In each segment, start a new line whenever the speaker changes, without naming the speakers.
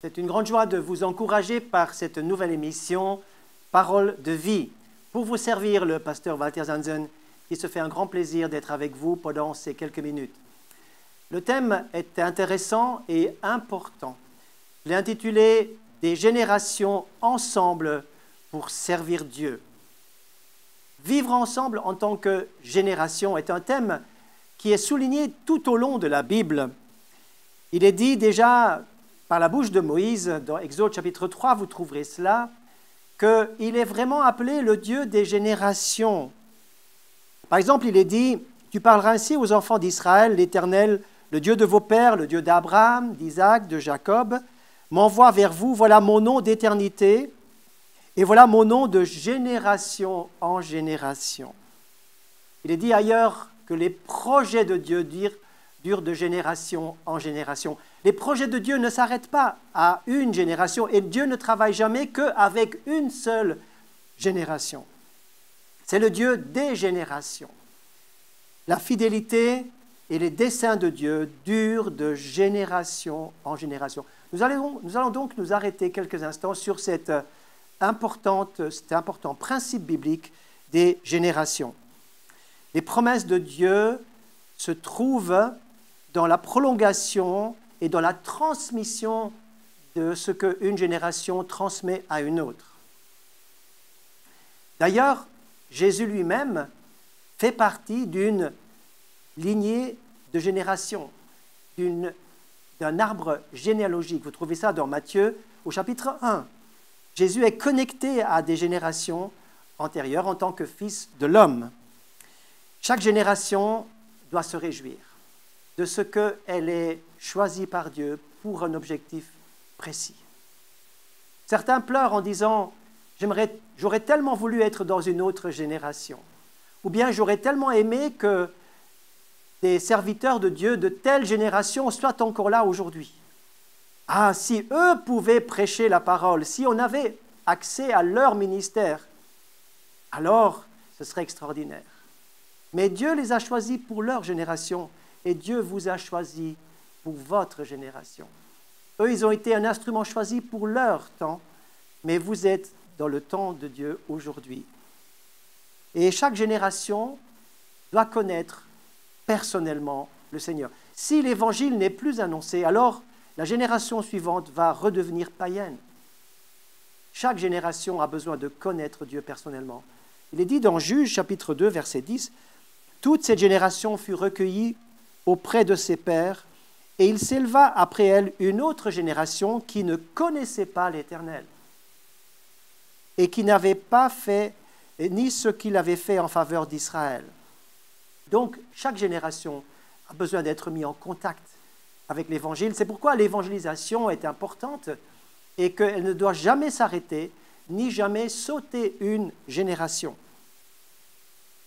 C'est une grande joie de vous encourager par cette nouvelle émission « Parole de vie ». Pour vous servir, le pasteur Walter Zanzen, qui se fait un grand plaisir d'être avec vous pendant ces quelques minutes. Le thème est intéressant et important. Je l'ai intitulé « Des générations ensemble pour servir Dieu ». Vivre ensemble en tant que génération est un thème qui est souligné tout au long de la Bible. Il est dit déjà par la bouche de Moïse, dans Exode chapitre 3, vous trouverez cela, qu'il est vraiment appelé le Dieu des générations. Par exemple, il est dit, tu parleras ainsi aux enfants d'Israël, l'Éternel, le Dieu de vos pères, le Dieu d'Abraham, d'Isaac, de Jacob, m'envoie vers vous, voilà mon nom d'éternité, et voilà mon nom de génération en génération. Il est dit ailleurs que les projets de Dieu durent de génération en génération. Les projets de Dieu ne s'arrêtent pas à une génération et Dieu ne travaille jamais qu'avec une seule génération. C'est le Dieu des générations. La fidélité et les desseins de Dieu durent de génération en génération. Nous allons donc nous arrêter quelques instants sur cet important principe biblique des générations. Les promesses de Dieu se trouvent dans la prolongation et dans la transmission de ce qu'une génération transmet à une autre. D'ailleurs, Jésus lui-même fait partie d'une lignée de générations, d'un arbre généalogique. Vous trouvez ça dans Matthieu au chapitre 1. Jésus est connecté à des générations antérieures en tant que fils de l'homme. Chaque génération doit se réjouir de ce qu'elle est choisie par Dieu pour un objectif précis. Certains pleurent en disant « j'aurais tellement voulu être dans une autre génération » ou bien « j'aurais tellement aimé que des serviteurs de Dieu de telle génération soient encore là aujourd'hui. » Ah, si eux pouvaient prêcher la parole, si on avait accès à leur ministère, alors ce serait extraordinaire. Mais Dieu les a choisis pour leur génération et Dieu vous a choisi pour votre génération. Eux, ils ont été un instrument choisi pour leur temps, mais vous êtes dans le temps de Dieu aujourd'hui. Et chaque génération doit connaître personnellement le Seigneur. Si l'Évangile n'est plus annoncé, alors la génération suivante va redevenir païenne. Chaque génération a besoin de connaître Dieu personnellement. Il est dit dans Juge, chapitre 2, verset 10, « Toute cette génération fut recueillie auprès de ses pères, et il s'éleva après elle une autre génération qui ne connaissait pas l'Éternel et qui n'avait pas fait ni ce qu'il avait fait en faveur d'Israël. » Donc, chaque génération a besoin d'être mise en contact avec l'Évangile. C'est pourquoi l'évangélisation est importante et qu'elle ne doit jamais s'arrêter, ni jamais sauter une génération.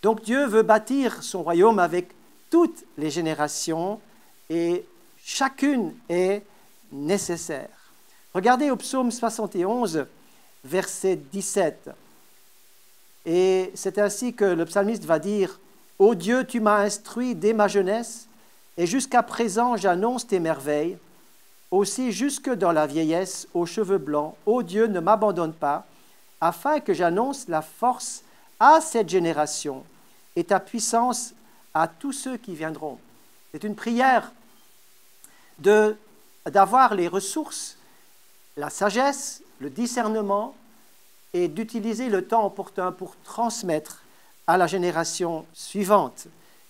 Donc Dieu veut bâtir son royaume avec toutes les générations et chacune est nécessaire. Regardez au psaume 71, verset 17. Et c'est ainsi que le psalmiste va dire « Ô Dieu, tu m'as instruit dès ma jeunesse, et jusqu'à présent j'annonce tes merveilles. Aussi jusque dans la vieillesse, aux cheveux blancs, ô Dieu, ne m'abandonne pas, afin que j'annonce la force à cette génération et ta puissance à tous ceux qui viendront. » C'est une prière d'avoir les ressources, la sagesse, le discernement et d'utiliser le temps opportun pour transmettre à la génération suivante.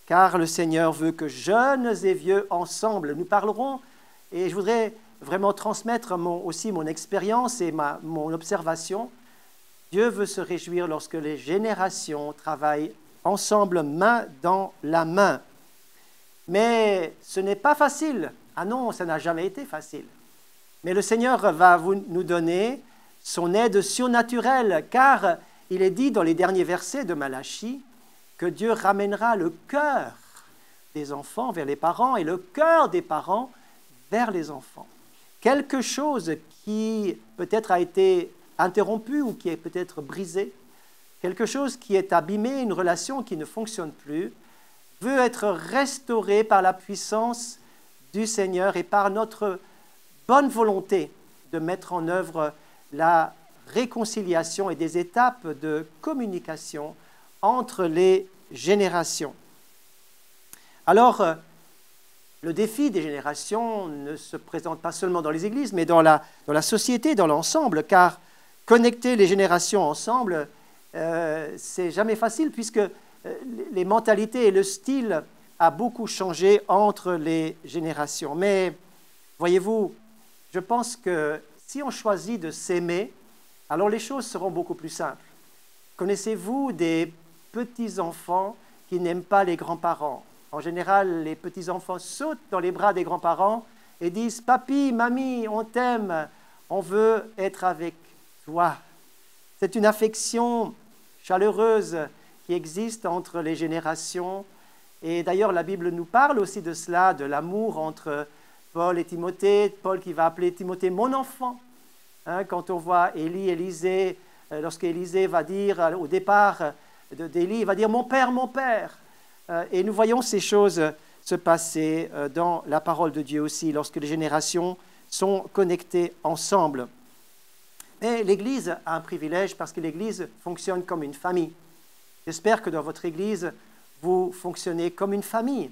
Car le Seigneur veut que jeunes et vieux ensemble, nous parlerons, et je voudrais vraiment transmettre aussi mon expérience et mon observation. Dieu veut se réjouir lorsque les générations travaillent ensemble, main dans la main. Mais ce n'est pas facile. Ah non, ça n'a jamais été facile. Mais le Seigneur va nous donner son aide surnaturelle, car il est dit dans les derniers versets de Malachie que Dieu ramènera le cœur des enfants vers les parents et le cœur des parents vers les enfants. Quelque chose qui peut-être a été interrompu ou qui est peut-être brisé, quelque chose qui est abîmé, une relation qui ne fonctionne plus, veut être restauré par la puissance du Seigneur et par notre bonne volonté de mettre en œuvre la réconciliation et des étapes de communication entre les générations. Alors, le défi des générations ne se présente pas seulement dans les églises, mais dans la société, dans l'ensemble, car connecter les générations ensemble, c'est jamais facile, puisque les mentalités et le style a beaucoup changé entre les générations. Mais, voyez-vous, je pense que si on choisit de s'aimer, alors les choses seront beaucoup plus simples. Connaissez-vous des petits-enfants qui n'aiment pas les grands-parents? En général, les petits-enfants sautent dans les bras des grands-parents et disent « Papi, mamie, on t'aime, on veut être avec toi ». C'est une affection chaleureuse qui existe entre les générations. Et d'ailleurs, la Bible nous parle aussi de cela, de l'amour entre Paul et Timothée. Paul qui va appeler Timothée « mon enfant ». Quand on voit Élisée, lorsqu'Élisée va dire au départ d'Élie, il va dire « mon père, mon père ». Et nous voyons ces choses se passer dans la parole de Dieu aussi, lorsque les générations sont connectées ensemble. Mais l'Église a un privilège parce que l'Église fonctionne comme une famille. J'espère que dans votre Église, vous fonctionnez comme une famille.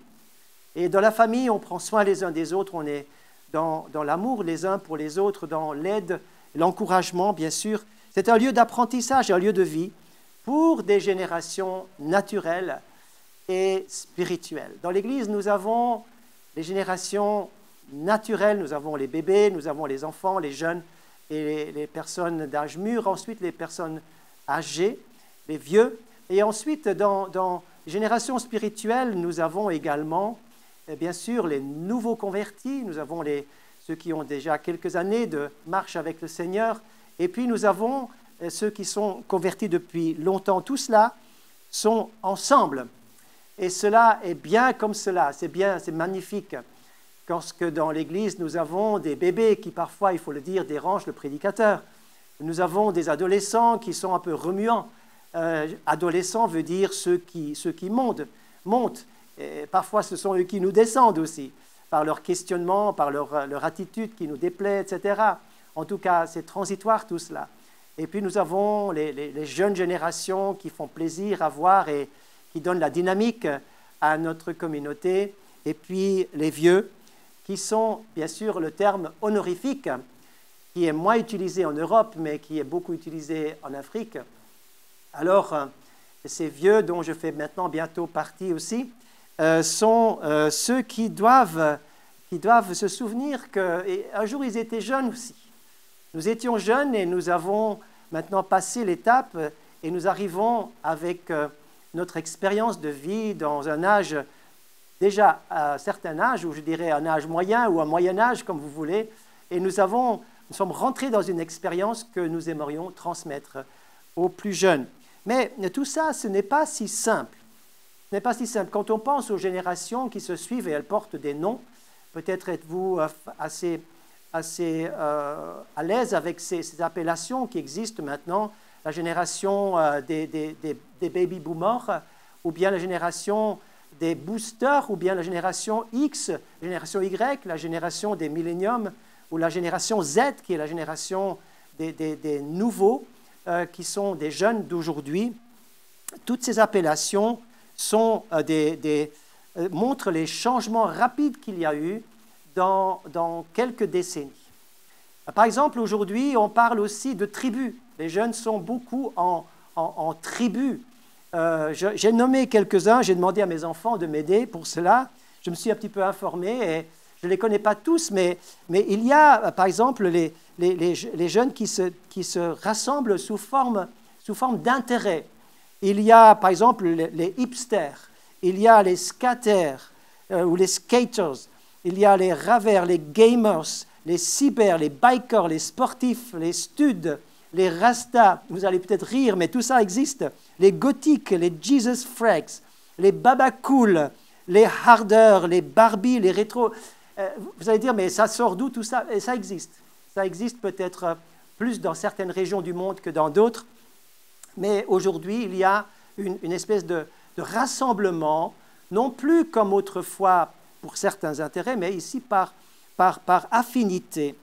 Et dans la famille, on prend soin les uns des autres, on est dans l'amour les uns pour les autres, dans l'aide, l'encouragement, bien sûr. C'est un lieu d'apprentissage, un lieu de vie pour des générations naturelles et spirituelles. Dans l'Église, nous avons les générations naturelles, nous avons les bébés, nous avons les enfants, les jeunes et les personnes d'âge mûr, ensuite les personnes âgées, les vieux. Et ensuite, dans les générations spirituelles, nous avons également, bien sûr, les nouveaux convertis, nous avons ceux qui ont déjà quelques années de marche avec le Seigneur, et puis nous avons ceux qui sont convertis depuis longtemps. Tout cela sont ensemble. Et cela est bien comme cela, c'est bien, c'est magnifique. Lorsque dans l'Église, nous avons des bébés qui parfois, il faut le dire, dérangent le prédicateur. Nous avons des adolescents qui sont un peu remuants. Adolescents veut dire ceux qui montent. Et parfois, ce sont eux qui nous descendent aussi, par leur questionnement, par leur attitude qui nous déplaît, etc. En tout cas, c'est transitoire tout cela. Et puis nous avons les jeunes générations qui font plaisir à voir et qui donnent la dynamique à notre communauté. Et puis les vieux, qui sont bien sûr le terme honorifique, qui est moins utilisé en Europe, mais qui est beaucoup utilisé en Afrique. Alors, ces vieux, dont je fais maintenant bientôt partie aussi, sont ceux qui doivent se souvenir qu'un jour ils étaient jeunes aussi. Nous étions jeunes et nous avons maintenant passé l'étape et nous arrivons avec notre expérience de vie dans un âge, déjà à un certain âge, ou je dirais un âge moyen ou un moyen âge, comme vous voulez, et nous sommes rentrés dans une expérience que nous aimerions transmettre aux plus jeunes. Mais tout ça, ce n'est pas si simple. Ce n'est pas si simple. Quand on pense aux générations qui se suivent et elles portent des noms, peut-être êtes-vous assez à l'aise avec ces appellations qui existent maintenant, la génération des baby boomers, ou bien la génération des boosters, ou bien la génération X, la génération Y, la génération des milléniums, ou la génération Z, qui est la génération des nouveaux, qui sont des jeunes d'aujourd'hui. Toutes ces appellations montrent les changements rapides qu'il y a eu dans quelques décennies. Par exemple, aujourd'hui, on parle aussi de tribus. Les jeunes sont beaucoup en tribus. J'ai nommé quelques-uns, j'ai demandé à mes enfants de m'aider pour cela. Je me suis un petit peu informé et je ne les connais pas tous, mais il y a, par exemple, les jeunes qui se rassemblent sous forme d'intérêt. Il y a, par exemple, les hipsters, il y a les skaters ou les skaters, il y a les ravers, les gamers, les cyber, les bikers, les sportifs, les studs, les rastas. Vous allez peut-être rire, mais tout ça existe. Les gothiques, les Jesus Freaks, les baba cool, les harders, les Barbie, les rétro. Vous allez dire, mais ça sort d'où tout ça? Et ça existe. Ça existe peut-être plus dans certaines régions du monde que dans d'autres. Mais aujourd'hui, il y a une espèce de rassemblement, non plus comme autrefois pour certains intérêts, mais ici par affinité.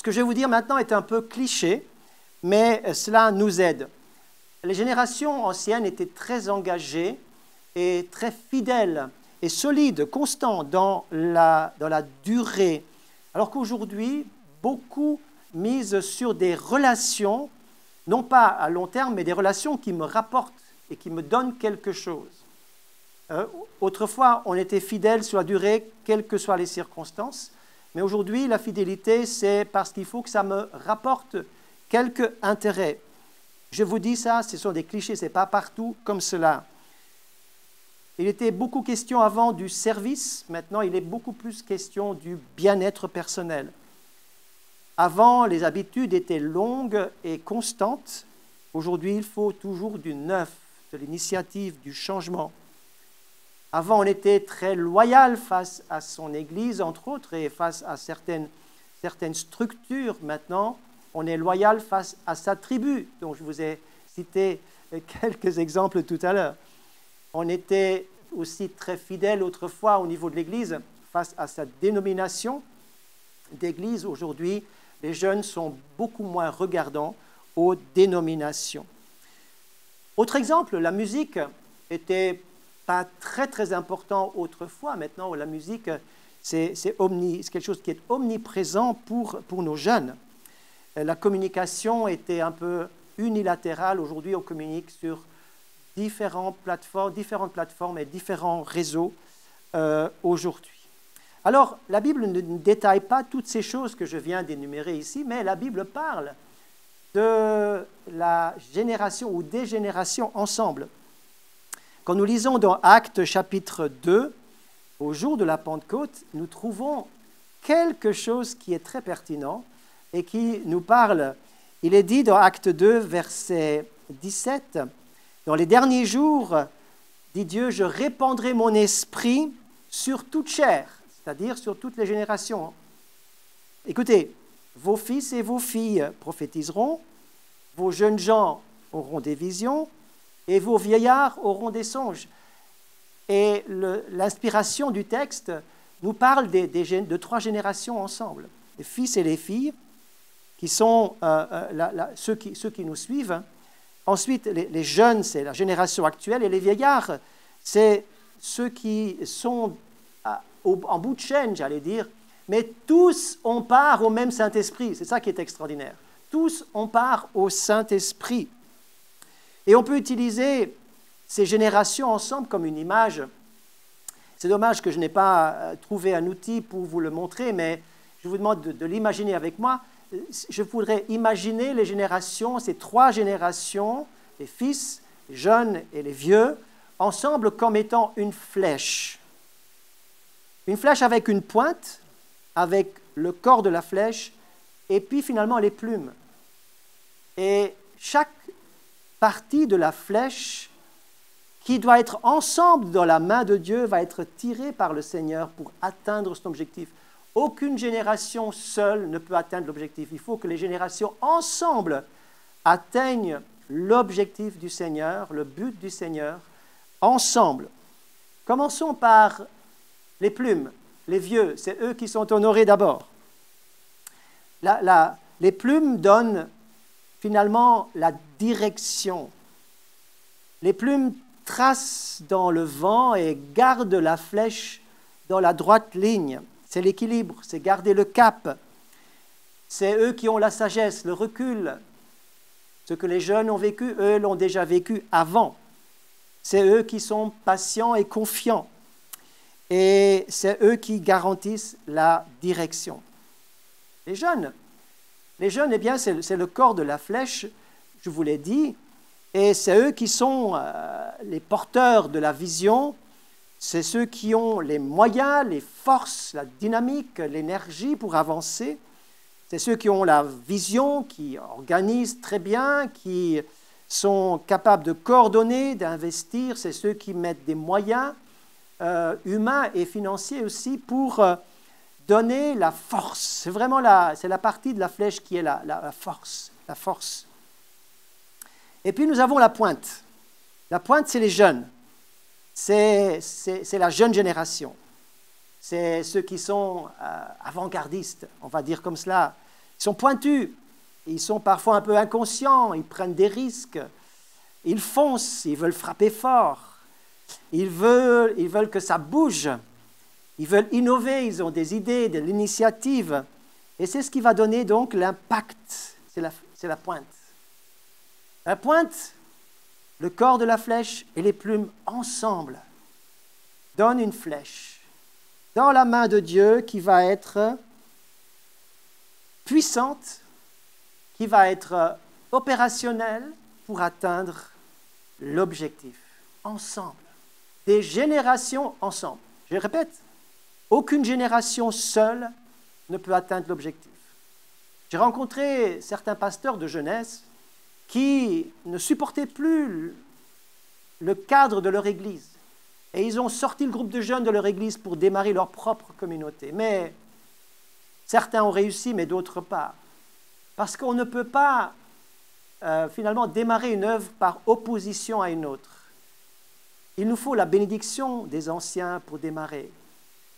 Ce que je vais vous dire maintenant est un peu cliché, mais cela nous aide. Les générations anciennes étaient très engagées et très fidèles et solides, constants dans la durée, alors qu'aujourd'hui, beaucoup misent sur des relations, non pas à long terme, mais des relations qui me rapportent et qui me donnent quelque chose. Autrefois, on était fidèle sur la durée, quelles que soient les circonstances, mais aujourd'hui, la fidélité, c'est parce qu'il faut que ça me rapporte quelque intérêt. Je vous dis ça, ce sont des clichés, ce n'est pas partout comme cela. Il était beaucoup question avant du service, maintenant il est beaucoup plus question du bien-être personnel. Avant, les habitudes étaient longues et constantes. Aujourd'hui, il faut toujours du neuf, de l'initiative, du changement. Avant, on était très loyal face à son Église, entre autres, et face à certaines structures. Maintenant, on est loyal face à sa tribu, dont je vous ai cité quelques exemples tout à l'heure. On était aussi très fidèle autrefois au niveau de l'Église face à sa dénomination d'Église. Aujourd'hui, les jeunes sont beaucoup moins regardants aux dénominations. Autre exemple, la musique était pas très très important autrefois. Maintenant, la musique, c'est quelque chose qui est omniprésent pour nos jeunes. La communication était un peu unilatérale. Aujourd'hui, on communique sur différentes plateformes et différents réseaux aujourd'hui. Alors, la Bible ne détaille pas toutes ces choses que je viens d'énumérer ici, mais la Bible parle de la génération ou des générations ensemble. Quand nous lisons dans Actes chapitre 2, au jour de la Pentecôte, nous trouvons quelque chose qui est très pertinent et qui nous parle. Il est dit dans Actes 2, verset 17, « Dans les derniers jours, dit Dieu, je répandrai mon esprit sur toute chair, c'est-à-dire sur toutes les générations. Écoutez, vos fils et vos filles prophétiseront, vos jeunes gens auront des visions, et vos vieillards auront des songes. » Et l'inspiration du texte nous parle de 3 générations ensemble. Les fils et les filles, qui sont ceux qui nous suivent. Ensuite, les jeunes, c'est la génération actuelle, et les vieillards, c'est ceux qui sont en bout de chaîne, j'allais dire, mais tous on part au même Saint-Esprit. C'est ça qui est extraordinaire. Tous on part au Saint-Esprit. Et on peut utiliser ces générations ensemble comme une image. C'est dommage que je n'ai pas trouvé un outil pour vous le montrer, mais je vous demande de l'imaginer avec moi. Je voudrais imaginer les générations, ces 3 générations, les fils, les jeunes et les vieux, ensemble comme étant une flèche. Une flèche avec une pointe, avec le corps de la flèche, et puis finalement les plumes. Et chaque partie de la flèche qui doit être ensemble dans la main de Dieu va être tirée par le Seigneur pour atteindre son objectif. Aucune génération seule ne peut atteindre l'objectif. Il faut que les générations ensemble atteignent l'objectif du Seigneur, le but du Seigneur, ensemble. Commençons par les plumes, les vieux, c'est eux qui sont honorés d'abord. Les plumes donnent finalement la direction. Les plumes tracent dans le vent et gardent la flèche dans la droite ligne. C'est l'équilibre, c'est garder le cap. C'est eux qui ont la sagesse, le recul. Ce que les jeunes ont vécu, eux l'ont déjà vécu avant. C'est eux qui sont patients et confiants. Et c'est eux qui garantissent la direction. Les jeunes, eh bien, c'est le corps de la flèche, je vous l'ai dit, et c'est eux qui sont les porteurs de la vision. C'est ceux qui ont les moyens, les forces, la dynamique, l'énergie pour avancer. C'est ceux qui ont la vision, qui organisent très bien, qui sont capables de coordonner, d'investir. C'est ceux qui mettent des moyens humains et financiers aussi pour donner la force. C'est vraiment la partie de la flèche qui est la force. La force. Et puis nous avons la pointe. La pointe, c'est les jeunes. C'est la jeune génération. C'est ceux qui sont avant-gardistes, on va dire comme cela. Ils sont pointus, ils sont parfois un peu inconscients, ils prennent des risques, ils foncent, ils veulent frapper fort, ils veulent que ça bouge, ils veulent innover, ils ont des idées, de l'initiative. Et c'est ce qui va donner donc l'impact, c'est la pointe. La pointe, le corps de la flèche et les plumes ensemble donnent une flèche dans la main de Dieu qui va être puissante, qui va être opérationnelle pour atteindre l'objectif. Ensemble. Des générations ensemble. Je répète, aucune génération seule ne peut atteindre l'objectif. J'ai rencontré certains pasteurs de jeunesse qui ne supportaient plus le cadre de leur église. Et ils ont sorti le groupe de jeunes de leur église pour démarrer leur propre communauté. Mais certains ont réussi, mais d'autres pas. Parce qu'on ne peut pas finalement démarrer une œuvre par opposition à une autre. Il nous faut la bénédiction des anciens pour démarrer.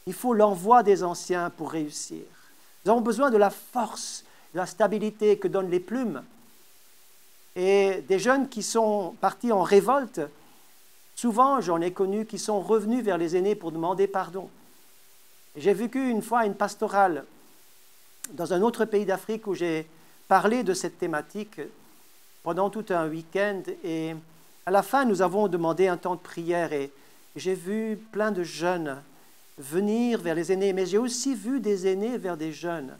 Il faut l'envoi des anciens pour réussir. Nous avons besoin de la force, de la stabilité que donnent les plumes. Et des jeunes qui sont partis en révolte, souvent j'en ai connu qui sont revenus vers les aînés pour demander pardon. J'ai vécu une fois une pastorale dans un autre pays d'Afrique où j'ai parlé de cette thématique pendant tout un week-end. Et à la fin, nous avons demandé un temps de prière et j'ai vu plein de jeunes venir vers les aînés, mais j'ai aussi vu des aînés vers des jeunes.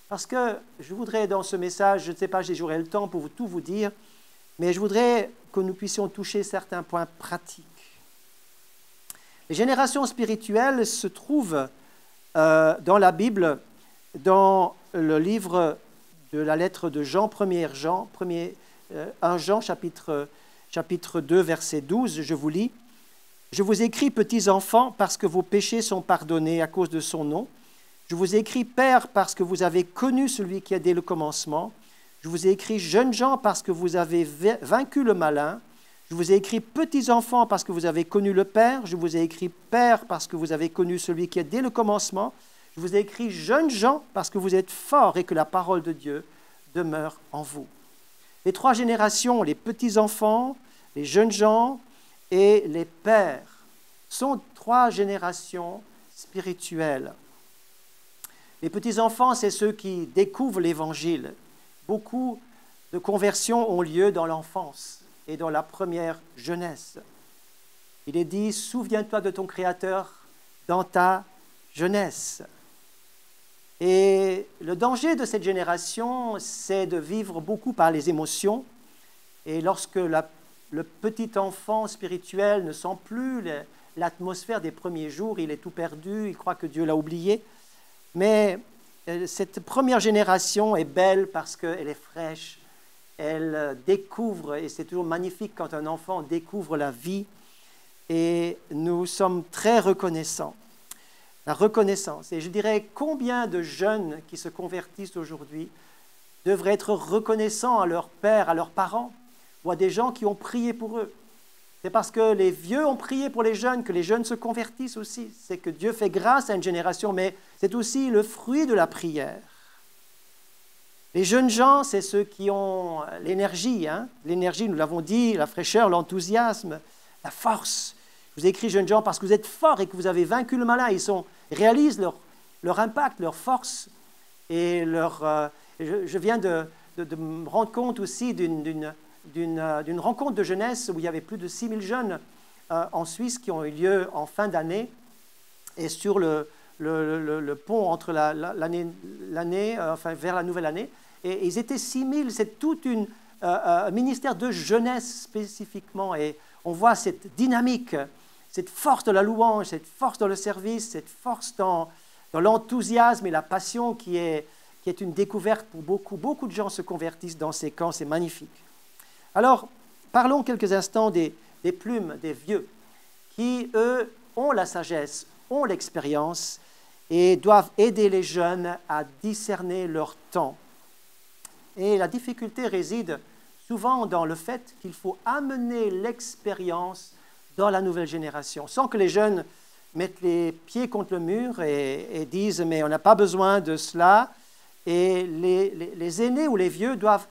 Parce que je voudrais dans ce message, je ne sais pas si j'aurai le temps pour tout vous dire, mais je voudrais que nous puissions toucher certains points pratiques. Les générations spirituelles se trouvent dans la Bible, dans le livre de la lettre de Jean, 1 Jean, chapitre 2, verset 12, je vous lis. « Je vous écris, petits enfants, parce que vos péchés sont pardonnés à cause de son nom. Je vous écris, Père, parce que vous avez connu celui qui est dès le commencement. Je vous ai écrit, jeunes gens, parce que vous avez vaincu le malin. Je vous ai écrit, petits enfants, parce que vous avez connu le Père. Je vous ai écrit, Père, parce que vous avez connu celui qui est dès le commencement. Je vous ai écrit, jeunes gens, parce que vous êtes forts et que la parole de Dieu demeure en vous. » Les trois générations, les petits-enfants, les jeunes gens et les pères, sont trois générations spirituelles. Les petits-enfants, c'est ceux qui découvrent l'Évangile. Beaucoup de conversions ont lieu dans l'enfance et dans la première jeunesse. Il est dit, souviens-toi de ton Créateur dans ta jeunesse. Et le danger de cette génération, c'est de vivre beaucoup par les émotions. Et lorsque le petit enfant spirituel ne sent plus l'atmosphère des premiers jours, il est tout perdu, il croit que Dieu l'a oublié. Mais cette première génération est belle parce qu'elle est fraîche, elle découvre, et c'est toujours magnifique quand un enfant découvre la vie. Et nous sommes très reconnaissants. La reconnaissance. Et je dirais, combien de jeunes qui se convertissent aujourd'hui devraient être reconnaissants à leur père, à leurs parents, ou à des gens qui ont prié pour eux. C'est parce que les vieux ont prié pour les jeunes que les jeunes se convertissent aussi. C'est que Dieu fait grâce à une génération, mais c'est aussi le fruit de la prière. Les jeunes gens, c'est ceux qui ont l'énergie. L'énergie, nous l'avons dit, la fraîcheur, l'enthousiasme, la force. Je vous ai écrit, jeunes gens, parce que vous êtes forts et que vous avez vaincu le malin. Ils réalisent leur impact, leur force. Et je viens de me rendre compte aussi d'une rencontre de jeunesse où il y avait plus de 6000 jeunes en Suisse qui ont eu lieu en fin d'année. Et sur le pont entre l'année, enfin vers la nouvelle année. Et ils étaient 6000, c'est tout un ministère de jeunesse spécifiquement. Et on voit cette dynamique, cette force de la louange, cette force dans le service, cette force dans l'enthousiasme et la passion qui est une découverte pour beaucoup. Beaucoup de gens se convertissent dans ces camps, c'est magnifique. Alors, parlons quelques instants des plumes, des vieux, qui, eux, ont la sagesse, ont l'expérience et doivent aider les jeunes à discerner leur temps. Et la difficulté réside souvent dans le fait qu'il faut amener l'expérience dans la nouvelle génération, sans que les jeunes mettent les pieds contre le mur et disent « mais on n'a pas besoin de cela ». Et les aînés ou les vieux doivent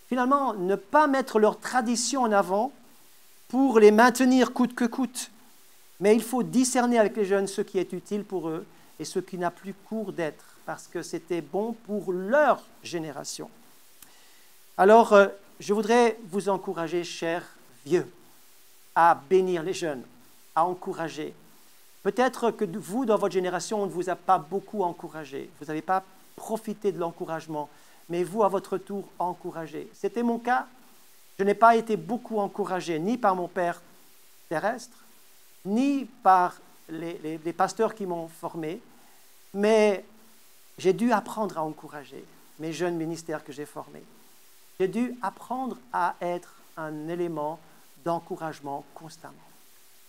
finalement ne pas mettre leur tradition en avant pour les maintenir coûte que coûte. Mais il faut discerner avec les jeunes ce qui est utile pour eux et ce qui n'a plus cours d'être, parce que c'était bon pour leur génération. Alors, je voudrais vous encourager, chers vieux, à bénir les jeunes, à encourager. Peut-être que vous, dans votre génération, on ne vous a pas beaucoup encouragé. Vous n'avez pas profité de l'encouragement, mais vous, à votre tour, encouragez. C'était mon cas. Je n'ai pas été beaucoup encouragé, ni par mon père terrestre, ni par les pasteurs qui m'ont formé, mais j'ai dû apprendre à encourager mes jeunes ministères que j'ai formés. J'ai dû apprendre à être un élément d'encouragement constamment.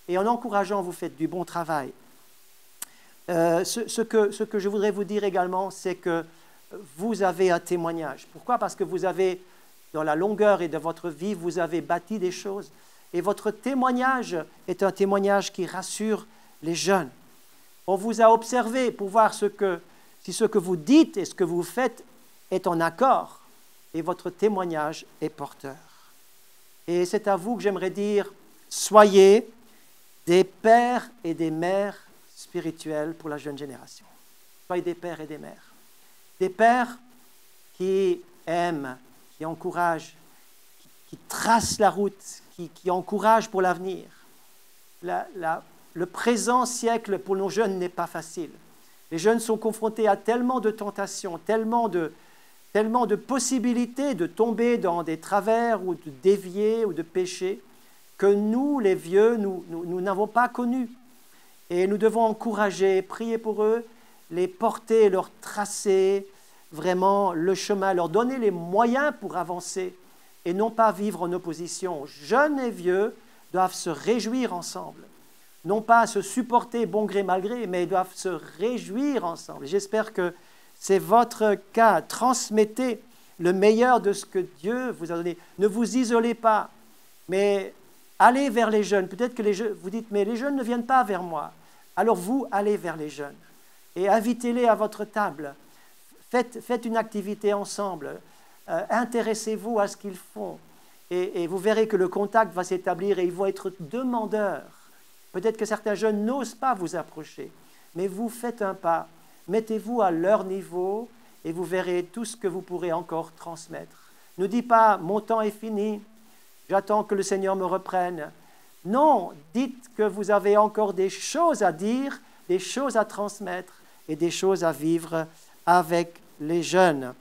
Et en encourageant, vous faites du bon travail. Ce que je voudrais vous dire également, c'est que vous avez un témoignage. Pourquoi? Parce que vous avez, dans la longueur et de votre vie, vous avez bâti des choses. Et votre témoignage est un témoignage qui rassure les jeunes. On vous a observé pour voir si ce que vous dites et ce que vous faites est en accord. Et votre témoignage est porteur. Et c'est à vous que j'aimerais dire, soyez des pères et des mères spirituels pour la jeune génération. Soyez des pères et des mères. Des pères qui aiment, qui encouragent, qui tracent la route, qui encouragent pour l'avenir. Le présent siècle pour nos jeunes n'est pas facile. Les jeunes sont confrontés à tellement de tentations, tellement de possibilités de tomber dans des travers ou de dévier ou de pécher que nous, les vieux, nous n'avons pas connu. Et nous devons encourager, prier pour eux, les porter, leur tracer vraiment le chemin, leur donner les moyens pour avancer et non pas vivre en opposition. Jeunes et vieux doivent se réjouir ensemble, non pas se supporter bon gré mal gré, mais ils doivent se réjouir ensemble. J'espère que c'est votre cas. Transmettez le meilleur de ce que Dieu vous a donné. Ne vous isolez pas, mais allez vers les jeunes. Peut-être que vous dites, mais les jeunes ne viennent pas vers moi. Alors vous, allez vers les jeunes et invitez-les à votre table. Faites une activité ensemble. Intéressez-vous à ce qu'ils font. Et vous verrez que le contact va s'établir et ils vont être demandeurs. Peut-être que certains jeunes n'osent pas vous approcher, mais vous faites un pas. Mettez-vous à leur niveau et vous verrez tout ce que vous pourrez encore transmettre. Ne dis pas « mon temps est fini, j'attends que le Seigneur me reprenne ». Non, dites que vous avez encore des choses à dire, des choses à transmettre et des choses à vivre avec les jeunes.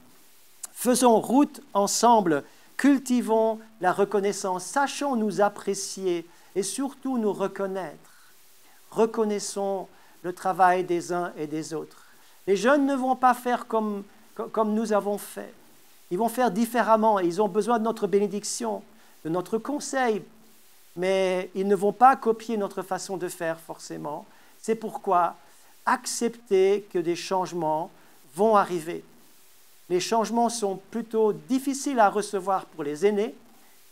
Faisons route ensemble, cultivons la reconnaissance, sachons nous apprécier et surtout nous reconnaître. Reconnaissons le travail des uns et des autres. Les jeunes ne vont pas faire comme nous avons fait. Ils vont faire différemment. Ils ont besoin de notre bénédiction, de notre conseil, mais ils ne vont pas copier notre façon de faire forcément. C'est pourquoi acceptez que des changements vont arriver. Les changements sont plutôt difficiles à recevoir pour les aînés,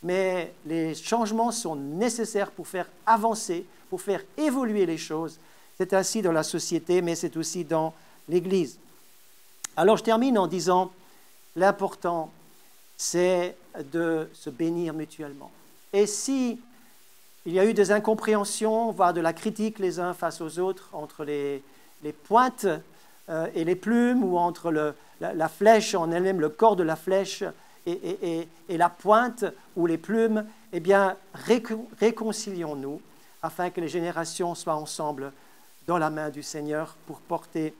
mais les changements sont nécessaires pour faire avancer, pour faire évoluer les choses. C'est ainsi dans la société, mais c'est aussi dans l'Église. Alors je termine en disant, l'important, c'est de se bénir mutuellement. Et si il y a eu des incompréhensions, voire de la critique les uns face aux autres, entre les pointes et les plumes, ou entre la flèche en elle-même, le corps de la flèche et la pointe ou les plumes, eh bien, réconcilions-nous afin que les générations soient ensemble dans la main du Seigneur pour porter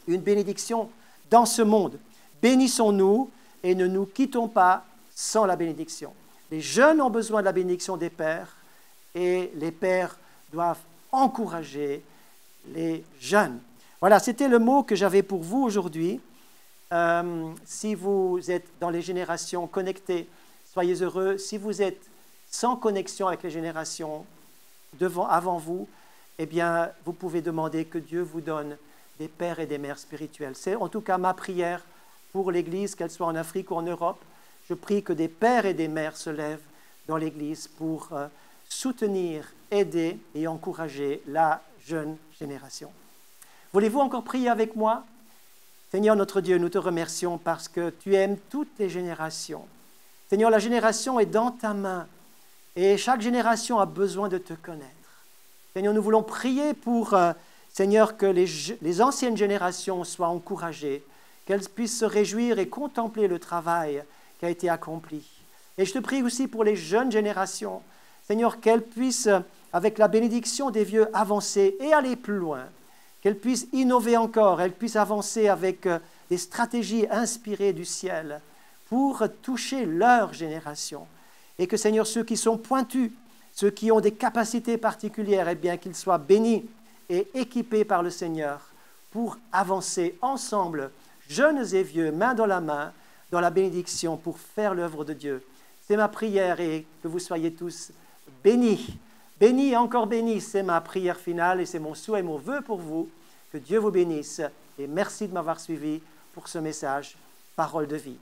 une bénédiction dans ce monde. Bénissons-nous et ne nous quittons pas sans la bénédiction. Les jeunes ont besoin de la bénédiction des pères et les pères doivent encourager les jeunes. Voilà, c'était le mot que j'avais pour vous aujourd'hui. Si vous êtes dans les générations connectées, soyez heureux. Si vous êtes sans connexion avec les générations avant vous, eh bien, vous pouvez demander que Dieu vous donne des pères et des mères spirituels. C'est en tout cas ma prière pour l'Église, qu'elle soit en Afrique ou en Europe. Je prie que des pères et des mères se lèvent dans l'Église pour soutenir, aider et encourager la jeune génération. Voulez-vous encore prier avec moi? Seigneur notre Dieu, nous te remercions parce que tu aimes toutes les générations. Seigneur, la génération est dans ta main et chaque génération a besoin de te connaître. Seigneur, nous voulons prier pour, Seigneur, que les anciennes générations soient encouragées, qu'elles puissent se réjouir et contempler le travail qui a été accompli. Et je te prie aussi pour les jeunes générations, Seigneur, qu'elles puissent, avec la bénédiction des vieux, avancer et aller plus loin, qu'elles puissent innover encore, elles puissent avancer avec des stratégies inspirées du ciel pour toucher leur génération. Et que, Seigneur, ceux qui sont pointus, ceux qui ont des capacités particulières, eh bien, qu'ils soient bénis et équipés par le Seigneur pour avancer ensemble, jeunes et vieux, main dans la bénédiction pour faire l'œuvre de Dieu. C'est ma prière et que vous soyez tous bénis. Bénis et encore bénis, c'est ma prière finale et c'est mon souhait, mon vœu pour vous. Que Dieu vous bénisse et merci de m'avoir suivi pour ce message, Parole de vie.